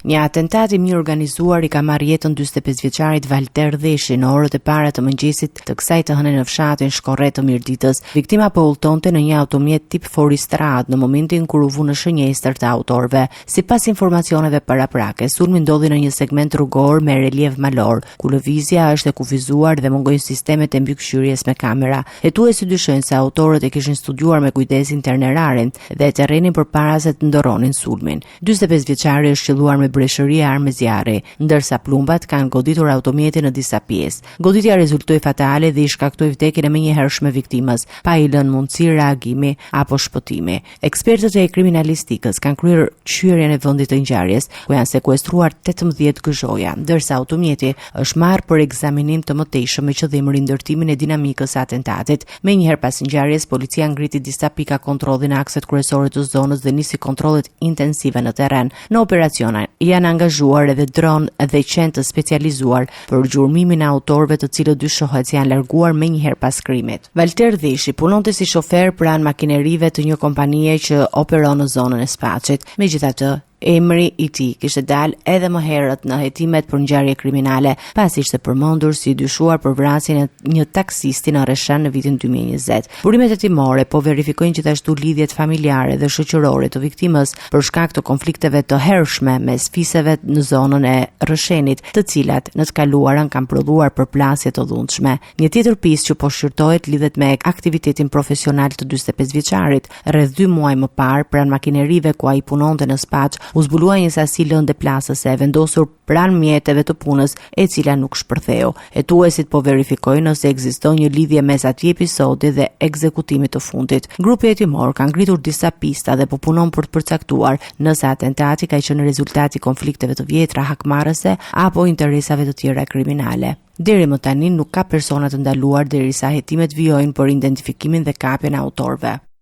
Një atentat I mirë organizuar I ka marrë jetën 45-vjeçarit Valter Dheshi në orët e para të mëngjesit të kësaj të hënë në fshatin Shkorret të Mirditës. Viktima po udhtonte në një automjet tip Foristrad në momentin kur u vu në shënjestër të autorëve. Sipas informacioneve paraprake, sulmi ndodhi në një segment rrugor me relief malor, ku lëvizja është e kufizuar dhe mungojnë sistemet e mbikëqyrjes me kamera. Hetuesi dyshojnë se autorët e kishin studiuar me kujdes internerin dhe terrenin përpara se të ndoronin sulmin. 45 vjeçari është qelluar me breshëri e armë zjarri, ndërsa plumbat kanë goditur automjetin në disa pjesë. Goditja rezultoi fatale dhe I shkaktoi vdekjen e menjëhershme viktimës, pa I lënë mundësi reagimi apo shpëtimi. Ekspertët e kriminalistikës kanë kryer qyerjen e vendit të ngjarjes, ku janë sekuestruar 18 gëzhoja, ndërsa automjeti është marrë për ekzaminim të mëtejshëm me qëllim rindërtimin e dinamikës së atentatit. Menjëherë pas ngjarjes, policia ngriti disa pika kontrolli në akset kryesore të zonës dhe nisi kontrollet intensive në terren. Në operacione janë angazhuar edhe dron dhe qenë të specializuar për gjurmimin e autorëve të cilët dyshohet se janë larguar menjëherë pas krimit. Valter Dheshi punonte si shofer pranë makinerive të një kompanie që operon në zonën e Spaçit. Megjithatë, emri I tij kishte dalë edhe më herët në hetimet për ngjarje kriminale, pasi ishte përmendur si dyshuar për vrasjen e një taksisti në Rreshan në vitin 2020. Burimet hetimore po verifikojnë gjithashtu lidhjet familjare dhe shoqërore të viktimës për shkak të konflikteve të hershme mes fisëve në zonën e Rreshenit, të cilat në të kaluarën kanë prodhuar përplasje të dhunshme. Një tjetër pistë që po shqyrtohet lidhet me aktivitetin profesional të 45 vjeçarit. Rreth 2 muaj më parë, pranë makinerive ku ai punonte në Spaç, u zbulua një sasi lëndë plasëse e vendosur pranë mjeteve të punës, e cila nuk shpërtheu. Hetuesit po verifikojnë nëse ekziston një lidhje mes atij episodi dhe ekzekutimit të fundit. Grupi hetimor ka ngritur disa pista dhe po punon për të përcaktuar nëse atentati ka qenë rezultati I konflikteve të vjetra hakmarrëse apo interesave të tjera kriminale. Deri më tani nuk ka persona të ndaluar derisa hetimet vijojnë për identifikimin dhe kapjen e autorëve.